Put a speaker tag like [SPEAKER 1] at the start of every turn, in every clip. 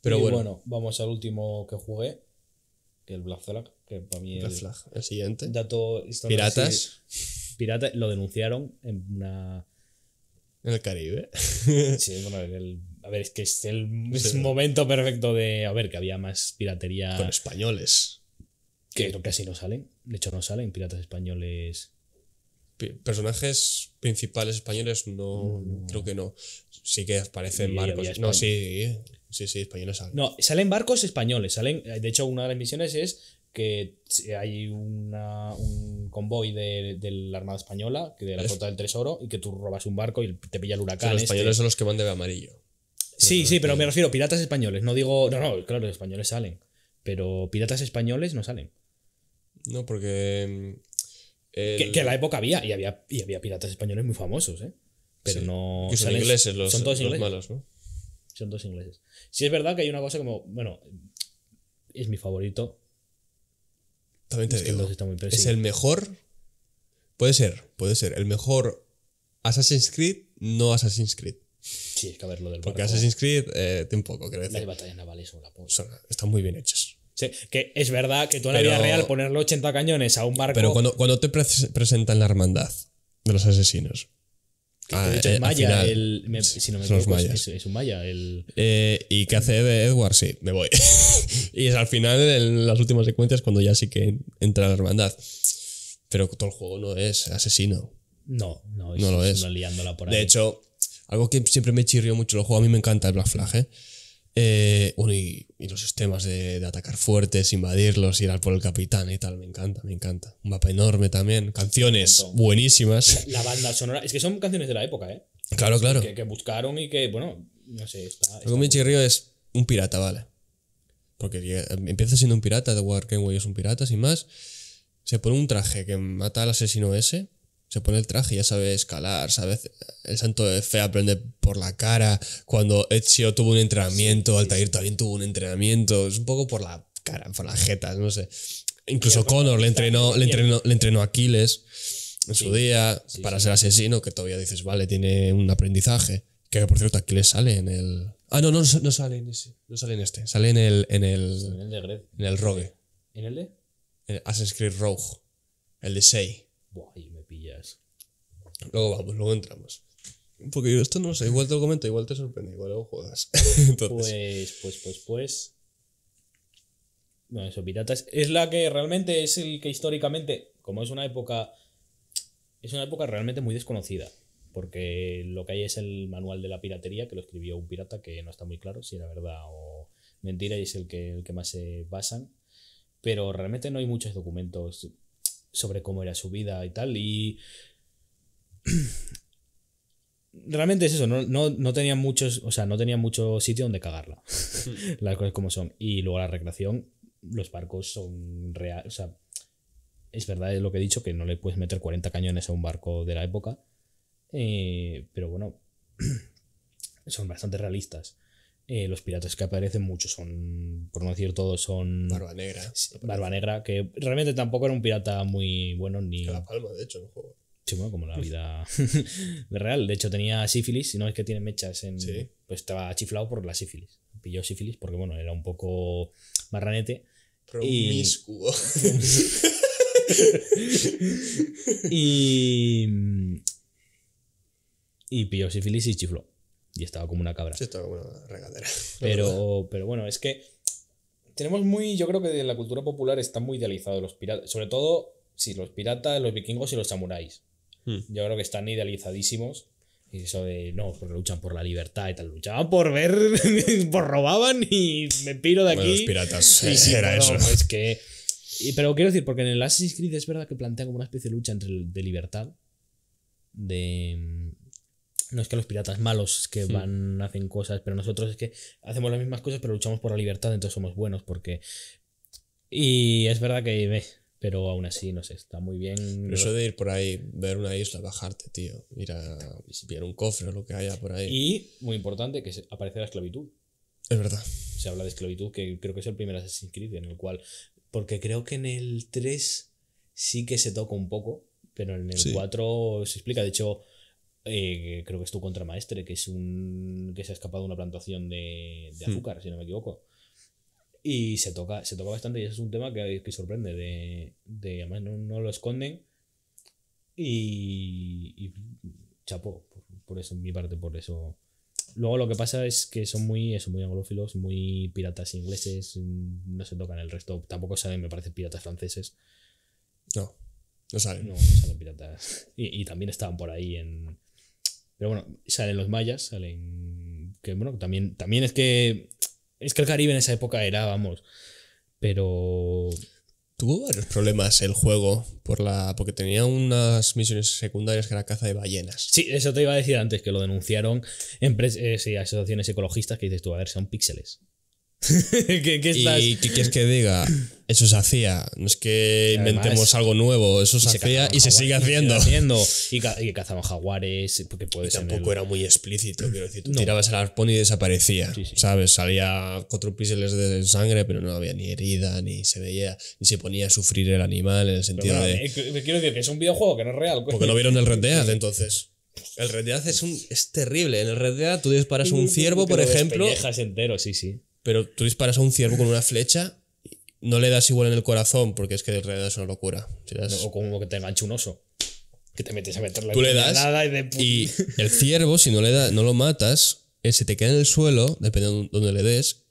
[SPEAKER 1] Pero
[SPEAKER 2] Y
[SPEAKER 1] bueno,
[SPEAKER 2] vamos al último que jugué, que el Black Flag, que para mí
[SPEAKER 1] Red Flag. El siguiente.
[SPEAKER 2] dato histórico.
[SPEAKER 1] Piratas
[SPEAKER 2] Pirata, lo denunciaron en una...
[SPEAKER 1] en el Caribe.
[SPEAKER 2] Sí, bueno, a ver, es que es el momento perfecto de... A ver, que había más piratería...
[SPEAKER 1] Con españoles.
[SPEAKER 2] Que creo que así no salen. De hecho, no salen piratas españoles.
[SPEAKER 1] Personajes principales españoles, no, creo que no. Sí que aparecen
[SPEAKER 2] Y
[SPEAKER 1] barcos.
[SPEAKER 2] había
[SPEAKER 1] No, sí, españoles salen.
[SPEAKER 2] No, salen barcos españoles. De hecho, una de las misiones es que hay un convoy de la Armada Española, de la Flota del Tesoro, y que tú robas un barco y te pilla el huracán.
[SPEAKER 1] Los españoles son los que van de amarillo.
[SPEAKER 2] Sí, pero me refiero a piratas españoles. No digo. No, claro, los españoles salen. Pero piratas españoles no salen.
[SPEAKER 1] No, porque.
[SPEAKER 2] Que en la época había piratas españoles muy famosos, ¿eh? Pero
[SPEAKER 1] sí,
[SPEAKER 2] no.
[SPEAKER 1] que son ingleses
[SPEAKER 2] son todos
[SPEAKER 1] los
[SPEAKER 2] ingleses.
[SPEAKER 1] malos, ¿no?
[SPEAKER 2] Son todos ingleses. Sí, es verdad que hay una cosa como. Bueno, es mi favorito.
[SPEAKER 1] También te
[SPEAKER 2] Es que el
[SPEAKER 1] digo.
[SPEAKER 2] 2 está muy
[SPEAKER 1] Es el mejor. Puede ser. El mejor Assassin's Creed, no Assassin's Creed.
[SPEAKER 2] Sí, es que a ver lo del
[SPEAKER 1] Porque
[SPEAKER 2] barco.
[SPEAKER 1] Assassin's Creed tiene un poco, quiero
[SPEAKER 2] Las
[SPEAKER 1] decir.
[SPEAKER 2] batallas navales son la polla.
[SPEAKER 1] Están muy bien hechas.
[SPEAKER 2] Sí, que es verdad que tú en la
[SPEAKER 1] Pero-
[SPEAKER 2] vida real ponerle 80 cañones a un barco.
[SPEAKER 1] Pero cuando te presentan la hermandad de los asesinos.
[SPEAKER 2] De hecho, es
[SPEAKER 1] al
[SPEAKER 2] maya.
[SPEAKER 1] final,
[SPEAKER 2] Si no me
[SPEAKER 1] son los
[SPEAKER 2] equivoco,
[SPEAKER 1] mayas.
[SPEAKER 2] es un maya.
[SPEAKER 1] ¿Y qué hace de Edward? Sí, me voy. Y es al final, en las últimas secuencias, cuando ya sí que entra la hermandad. Pero todo el juego no es asesino.
[SPEAKER 2] No
[SPEAKER 1] lo es.
[SPEAKER 2] una liándola por ahí.
[SPEAKER 1] De hecho, algo que siempre me chirrió mucho el juego, a mí me encanta el Black Flag, ¿eh? Bueno, y los sistemas de atacar fuertes, invadirlos, ir al por el capitán y tal, me encanta. Un mapa enorme también, canciones buenísimas.
[SPEAKER 2] La banda sonora. Es que son canciones de la época, ¿eh?
[SPEAKER 1] Claro.
[SPEAKER 2] Que buscaron y que, bueno, no sé.
[SPEAKER 1] Algo que me chirrió es un pirata, ¿vale? Porque empieza siendo un pirata, The War Kenway es un pirata, sin más. Se pone un traje que mata al asesino ese. Se pone el traje y ya sabe escalar, sabe. El santo de fe aprende por la cara. Cuando Ezio tuvo un entrenamiento, Altair también tuvo un entrenamiento. Es un poco por la cara, por las jetas, no sé. Incluso Connor le entrenó a Aquiles en su día para ser asesino, que todavía dices, vale, tiene un aprendizaje. Que por cierto, Aquiles sale en el. Ah, no sale en ese. No sale en este. Sale en el
[SPEAKER 2] de Gred.
[SPEAKER 1] en el Rogue.
[SPEAKER 2] ¿En el de?
[SPEAKER 1] En el Assassin's Creed Rogue. El de 6.
[SPEAKER 2] Buah, ahí me pillas.
[SPEAKER 1] Luego entramos. Porque yo esto no sé, igual te lo comento, igual te sorprende, igual luego juegas. Entonces,
[SPEAKER 2] Pues. Bueno, eso, piratas. Es la que realmente es el que históricamente, como es una época realmente muy desconocida. Porque lo que hay es el manual de la piratería, que lo escribió un pirata, que no está muy claro si era verdad o mentira, y es el que más se basan. Pero realmente no hay muchos documentos sobre cómo era su vida y tal. Y realmente es eso, no tenían muchos, o sea, no tenían mucho sitio donde cagarla. Las cosas como son. Y luego la recreación, los barcos son reales. O sea, es verdad lo que he dicho, que no le puedes meter 40 cañones a un barco de la época. Pero bueno, son bastante realistas. Los piratas que aparecen, muchos son, por no decir todos, son. Barba Negra, que realmente tampoco era un pirata muy bueno ni.
[SPEAKER 1] que la palma, de hecho, en el juego.
[SPEAKER 2] Sí, bueno, como la vida real. De hecho, tenía sífilis, si no es que tiene mechas en.
[SPEAKER 1] Sí.
[SPEAKER 2] Pues estaba chiflado por la sífilis. Pilló sífilis porque, bueno, era un poco marranete.
[SPEAKER 1] Promiscuo.
[SPEAKER 2] Y pilló sífilis y chifló. Y estaba como una cabra.
[SPEAKER 1] Sí, estaba como una regadera.
[SPEAKER 2] Pero bueno, es que tenemos yo creo que en la cultura popular está muy idealizado los piratas. Sobre todo, sí, los piratas, los vikingos y los samuráis. Yo creo que están idealizadísimos. Y eso de, no, porque luchan por la libertad y tal. Luchaban por ver, por robaban y me piro de aquí.
[SPEAKER 1] Bueno, los piratas,
[SPEAKER 2] Sí,
[SPEAKER 1] era eso.
[SPEAKER 2] Es que... Pero quiero decir, porque en el Assassin's Creed es verdad que plantean como una especie de lucha de libertad. No es que los piratas malos que hacen cosas, pero nosotros es que hacemos las mismas cosas, pero luchamos por la libertad, entonces somos buenos, porque... Y es verdad que... Pero aún así, no sé, está muy bien.
[SPEAKER 1] Pero eso de ir por ahí, ver una isla, bajarte, tío. Ir a pillar un cofre o lo que haya por ahí.
[SPEAKER 2] Y, muy importante, que aparece la esclavitud.
[SPEAKER 1] Es verdad.
[SPEAKER 2] Se habla de esclavitud, que creo que es el primer Assassin's Creed en el cual... Porque creo que en el 3 sí que se toca un poco, pero en el 4 se explica. De hecho, Creo que es tu contramaestre, que es un que se ha escapado de una plantación de azúcar, si no me equivoco. Y se toca bastante, y ese es un tema que sorprende. Además, no lo esconden. Y chapó, por eso, en mi parte, por eso. Luego lo que pasa es que son muy anglófilos, muy piratas ingleses, no se tocan el resto. Tampoco salen, me parece, piratas franceses.
[SPEAKER 1] No salen.
[SPEAKER 2] No salen piratas. Y también estaban por ahí en... Pero bueno, salen los mayas, salen... Que bueno, también es que... Es que el Caribe en esa época era, vamos... Pero...
[SPEAKER 1] Tuvo varios problemas el juego porque tenía unas misiones secundarias que era caza de ballenas.
[SPEAKER 2] Sí, eso te iba a decir antes, que lo denunciaron sí, asociaciones ecologistas que dices tú, a ver, son píxeles. ¿Qué estás?
[SPEAKER 1] ¿Y qué quieres que diga? Eso se hacía. No es que inventemos algo nuevo. Eso se hacía y se sigue haciendo.
[SPEAKER 2] Y cazaban jaguares. Porque puede ser
[SPEAKER 1] tampoco era muy explícito. Quiero decir, tú tirabas el arpón y desaparecía.
[SPEAKER 2] Sí.
[SPEAKER 1] ¿Sabes? Salía 4 píxeles de sangre, pero no había ni herida, ni se veía, ni se ponía a sufrir el animal en el sentido de.
[SPEAKER 2] Quiero decir que es un videojuego que no es real.
[SPEAKER 1] Porque no vieron el Red Dead, entonces. El Red Dead es terrible. En el Red Dead tú disparas a un ciervo, por ejemplo.
[SPEAKER 2] Entero, sí.
[SPEAKER 1] Pero tú disparas a un ciervo con una flecha, no le das igual en el corazón, porque es que el Red Dead es una locura.
[SPEAKER 2] O como que te enganche un oso. Que te metes a meterle
[SPEAKER 1] tú le das y el ciervo, si no lo matas, se te queda en el suelo, dependiendo de dónde le des,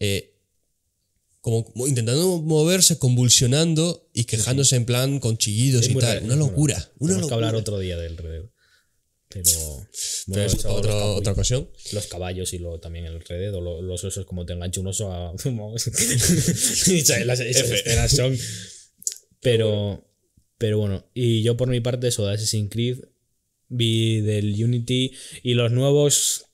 [SPEAKER 1] como intentando moverse, convulsionando y quejándose en plan con chillidos y tal. Una locura.
[SPEAKER 2] Tenemos que hablar otro día del Red Dead. Pero
[SPEAKER 1] es otra ocasión.
[SPEAKER 2] Los caballos y también el Red Dead, o los osos, como te engancha un oso a... esas escenas son... Pero bueno, y yo por mi parte, eso de Assassin's Creed, vi del Unity y los nuevos...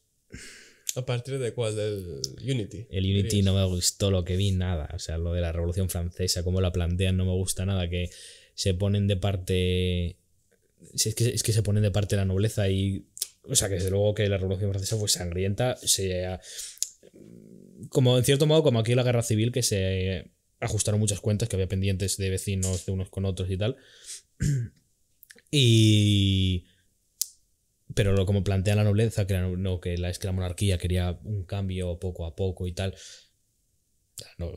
[SPEAKER 1] ¿A partir de cuál? ¿Del Unity?
[SPEAKER 2] El Unity no me gustó lo que vi, nada. O sea, lo de la Revolución Francesa, cómo la plantean, no me gusta nada. Que se ponen de parte... Es que se ponen de parte la nobleza y... O sea, que desde luego que la Revolución Francesa fue sangrienta. Como en cierto modo, como aquí en la Guerra Civil, que se ajustaron muchas cuentas, que había pendientes de vecinos de unos con otros y tal. Pero como plantea la nobleza, que la monarquía quería un cambio poco a poco y tal.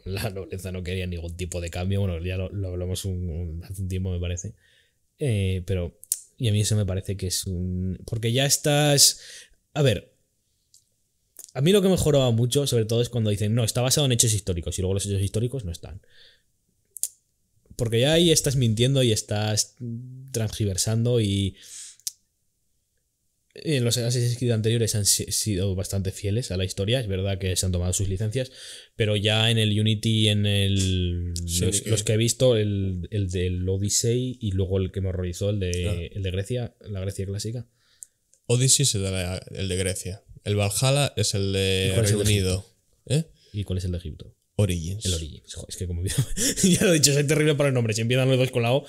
[SPEAKER 2] La nobleza no quería ningún tipo de cambio. Bueno, ya lo hablamos hace un tiempo, me parece. Pero... Y a mí eso me parece que es un... Porque ya estás... A ver... A mí lo que me joroba mucho, sobre todo, es cuando dicen, no, está basado en hechos históricos, y luego los hechos históricos no están. Porque ya ahí estás mintiendo y estás transgiversando y... En los Assassin's Creed anteriores han sido bastante fieles a la historia. Es verdad que se han tomado sus licencias, pero ya en el Unity, los que he visto, el del Odyssey y luego el que me horrorizó, el de Grecia, la Grecia clásica.
[SPEAKER 1] Odyssey es el de Grecia. El Valhalla es el de Reino Unido.
[SPEAKER 2] ¿Y cuál es el de Egipto?
[SPEAKER 1] Origins.
[SPEAKER 2] El Origins. Joder, es que como ya lo he dicho, soy terrible para el nombre. Si empiezan los dos con la O.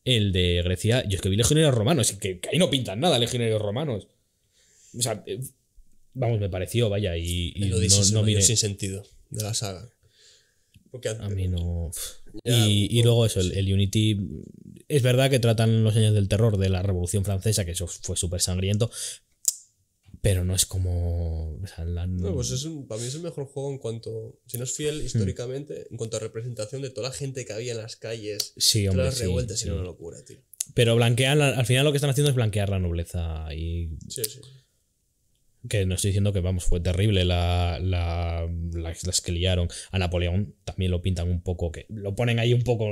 [SPEAKER 2] El de Grecia, yo es que vi legionarios romanos, que ahí no pintan nada legionarios romanos. O sea, vamos, me pareció, vaya, y
[SPEAKER 1] el Odyssey no miré sin sentido de la saga. Porque
[SPEAKER 2] a mí no... Y luego eso, el Unity... Es verdad que tratan los años del terror de la Revolución Francesa, que eso fue súper sangriento, pero no es como... O sea,
[SPEAKER 1] pues para mí es el mejor juego en cuanto... Si no es fiel históricamente, en cuanto a representación de toda la gente que había en las calles,
[SPEAKER 2] sí, hombre,
[SPEAKER 1] todas las revueltas, y era una locura, tío.
[SPEAKER 2] Pero blanquean, al final lo que están haciendo es blanquear la nobleza y...
[SPEAKER 1] Sí.
[SPEAKER 2] Que no estoy diciendo que, vamos, fue terrible las que liaron. A Napoleón también lo pintan un poco, que lo ponen ahí un poco...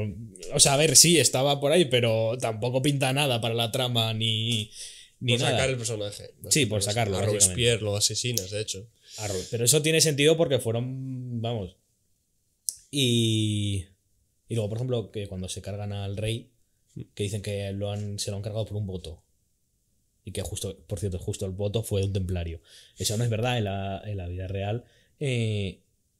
[SPEAKER 2] O sea, a ver, sí, estaba por ahí, pero tampoco pinta nada para la trama ni
[SPEAKER 1] por
[SPEAKER 2] nada.
[SPEAKER 1] Sacar el personaje.
[SPEAKER 2] Sí, por sacarlo.
[SPEAKER 1] A Robespierre lo asesinas, de hecho.
[SPEAKER 2] Pero eso tiene sentido porque fueron... Vamos. Y luego, por ejemplo, que cuando se cargan al rey, que dicen que se lo han cargado por un voto. Y que justo, por cierto, el voto fue de un templario. Eso no es verdad en la vida real.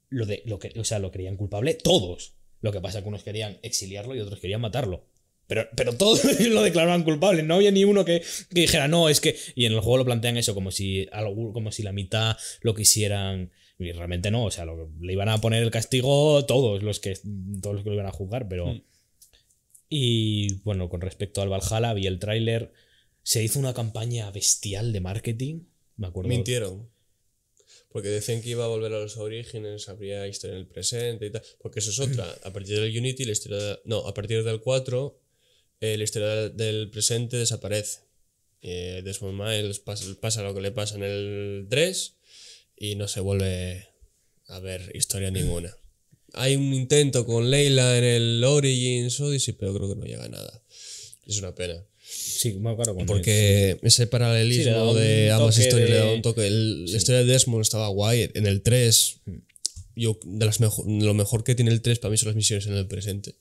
[SPEAKER 2] Lo creían culpable todos. Lo que pasa es que unos querían exiliarlo y otros querían matarlo. Pero todos lo declaraban culpable. No había ni uno que dijera, no, es que... Y en el juego lo plantean eso, como si la mitad lo quisieran... Y realmente no, o sea, le iban a poner el castigo todos los que lo iban a juzgar, pero... Y bueno, con respecto al Valhalla, vi el tráiler... Se hizo una campaña bestial de marketing, me acuerdo.
[SPEAKER 1] Mintieron. Porque decían que iba a volver a los orígenes, habría historia en el presente y tal. Porque eso es otra. A partir del Unity, la historia. No, a partir del 4, la historia del presente desaparece. Desmond Miles pasa lo que le pasa en el 3 y no se vuelve a ver historia ninguna. Hay un intento con Layla en el Origins Odyssey, pero creo que no llega a nada. Es una pena.
[SPEAKER 2] Sí, bueno, claro.
[SPEAKER 1] Porque ese paralelismo de ambas historias le daba un toque. La historia de Desmond estaba guay. En el 3, lo mejor que tiene el 3 para mí son las misiones en el presente.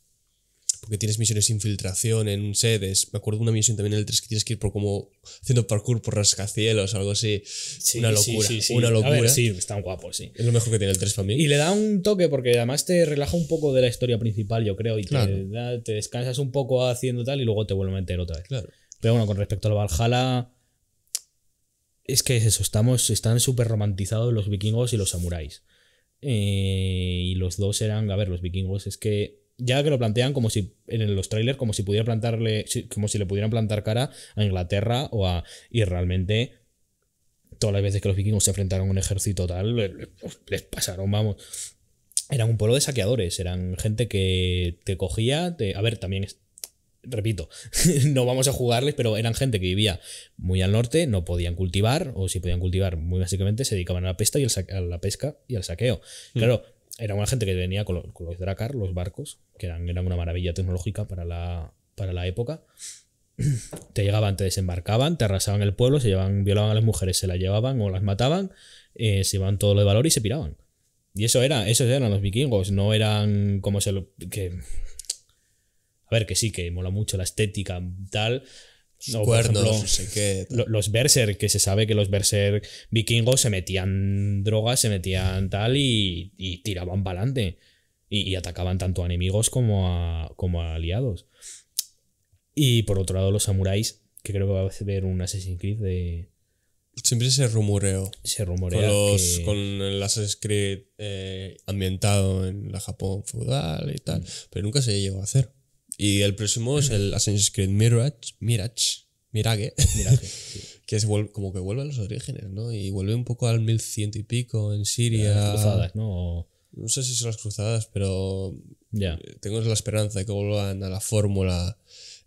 [SPEAKER 1] Porque tienes misiones de infiltración en sedes. Me acuerdo de una misión también en el 3 que tienes que ir por como haciendo parkour por rascacielos o algo así.
[SPEAKER 2] Sí,
[SPEAKER 1] una locura.
[SPEAKER 2] Sí.
[SPEAKER 1] Una locura.
[SPEAKER 2] A ver, sí, están guapos, sí.
[SPEAKER 1] Es lo mejor que tiene el 3 para mí.
[SPEAKER 2] Y le da un toque porque además te relaja un poco de la historia principal, yo creo. Y
[SPEAKER 1] claro.
[SPEAKER 2] te descansas un poco haciendo tal y luego te vuelve a meter otra vez.
[SPEAKER 1] Claro.
[SPEAKER 2] Pero bueno, con respecto al Valhalla, es que es eso, están súper romantizados los vikingos y los samuráis. Y los dos eran, a ver, los vikingos es que ya que lo plantean como si en los trailers, como si le pudieran plantar cara a Inglaterra y realmente todas las veces que los vikingos se enfrentaron a un ejército tal, les pasaron, vamos. Eran un pueblo de saqueadores, eran gente que te cogía, a ver, también repito, no vamos a jugarles, pero eran gente que vivía muy al norte, no podían cultivar, o si podían cultivar, muy básicamente se dedicaban a la pesca y al saqueo. Claro, era una gente que venía con los Drakkar, los barcos, que eran una maravilla tecnológica para la época. Te llegaban, te desembarcaban, te arrasaban el pueblo, violaban a las mujeres, se las llevaban o las mataban, se llevaban todo lo de valor y se piraban. Y esos eran los vikingos, no eran como a ver, que sí, que mola mucho la estética tal.
[SPEAKER 1] No, cuernos, por ejemplo, no sé qué.
[SPEAKER 2] Los Berserk, que se sabe que los Berserk vikingos se metían drogas, se metían tal y tiraban para adelante. Y atacaban tanto a enemigos como a aliados. Y por otro lado, los samuráis, que creo que va a haber un Assassin's Creed de.
[SPEAKER 1] Siempre se rumoreó.
[SPEAKER 2] Se rumorea.
[SPEAKER 1] Con el Assassin's Creed ambientado en la Japón feudal y tal. Pero nunca se llegó a hacer. Y el próximo es el Assassin's Creed Mirage, sí. Que es como que vuelve a los orígenes, ¿no? Y vuelve un poco al 1100 y pico en Siria.
[SPEAKER 2] Las cruzadas, ¿no?
[SPEAKER 1] No sé si son las cruzadas, pero
[SPEAKER 2] ya.
[SPEAKER 1] Tengo la esperanza de que vuelvan a la fórmula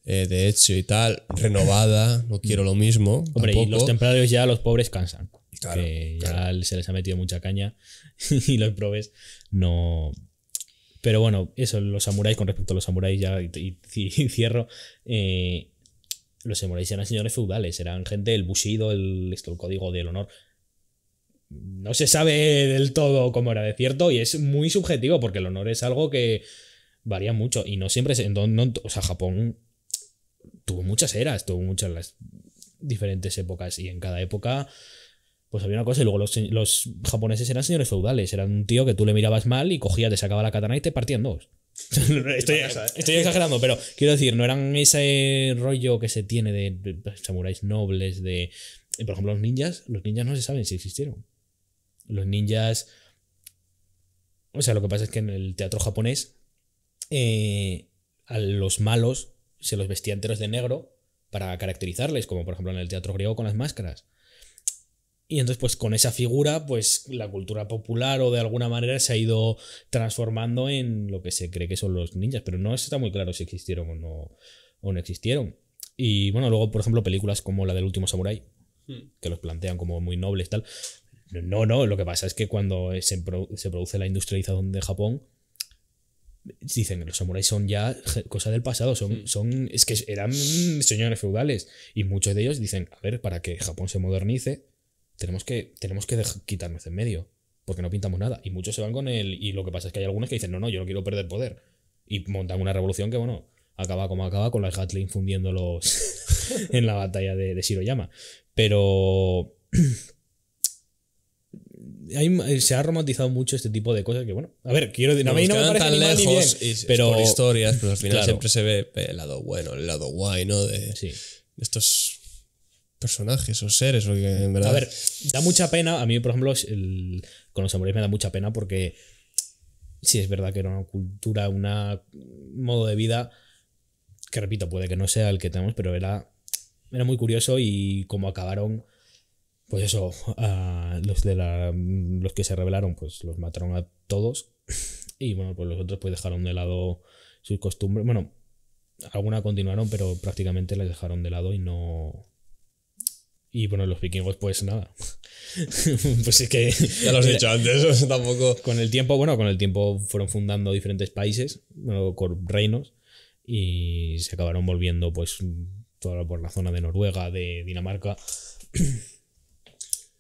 [SPEAKER 1] de Ezio y tal, renovada. No quiero lo mismo.
[SPEAKER 2] Hombre,
[SPEAKER 1] tampoco.
[SPEAKER 2] Y los templarios ya, los pobres cansan.
[SPEAKER 1] Claro,
[SPEAKER 2] que ya se les ha metido mucha caña y los pobres no. Pero bueno, eso, los samuráis, con respecto a los samuráis ya, y cierro, los samuráis eran señores feudales, eran gente, el bushido, el código del honor. No se sabe del todo cómo era de cierto y es muy subjetivo porque el honor es algo que varía mucho y no siempre o sea, Japón tuvo muchas eras, tuvo muchas las diferentes épocas y en cada época pues había una cosa y luego los japoneses eran señores feudales, eran un tío que tú le mirabas mal y cogía, te sacaba la katana y te partía en dos. estoy exagerando, pero quiero decir, no eran ese rollo que se tiene de samuráis nobles, por ejemplo los ninjas no se saben si existieron. Los ninjas, o sea, lo que pasa es que en el teatro japonés a los malos se los vestían enteros de negro para caracterizarles, como por ejemplo en el teatro griego con las máscaras. Y entonces, pues con esa figura, pues la cultura popular o de alguna manera se ha ido transformando en lo que se cree que son los ninjas, pero no está muy claro si existieron o no existieron. Y bueno, luego, por ejemplo, películas como la del último samurái, que los plantean como muy nobles, tal. No, lo que pasa es que cuando se produce la industrialización de Japón, dicen que los samuráis son ya cosa del pasado, es que eran señores feudales. Y muchos de ellos dicen, a ver, para que Japón se modernice, tenemos que quitarnos de en medio, porque no pintamos nada. Y muchos se van con él. Y lo que pasa es que hay algunos que dicen, no, yo no quiero perder poder. Y montan una revolución que, bueno, acaba como acaba, con las Gatling fundiéndolos en la batalla de Shiroyama. Pero se ha romantizado mucho este tipo de cosas que, bueno, a ver, quiero decir, a mí no me parece tan lejos ni bien, pero
[SPEAKER 1] por historias, pero al final siempre se ve el lado bueno, el lado guay, ¿no? De estos personajes o seres, porque en verdad.
[SPEAKER 2] A ver, da mucha pena. A mí, por ejemplo, con los samuráis me da mucha pena porque sí es verdad que era una cultura, un modo de vida que, repito, puede que no sea el que tenemos, pero era era muy curioso y como acabaron, pues eso, los que se rebelaron, pues los mataron a todos. Y bueno, pues los otros pues dejaron de lado sus costumbres. Bueno, algunas continuaron, pero prácticamente las dejaron de lado y no. Y bueno, los vikingos, pues nada. Pues es que.
[SPEAKER 1] Ya lo has dicho antes, eso tampoco.
[SPEAKER 2] Con el tiempo fueron fundando diferentes países, bueno, con reinos, y se acabaron volviendo, pues, toda por la zona de Noruega, de Dinamarca.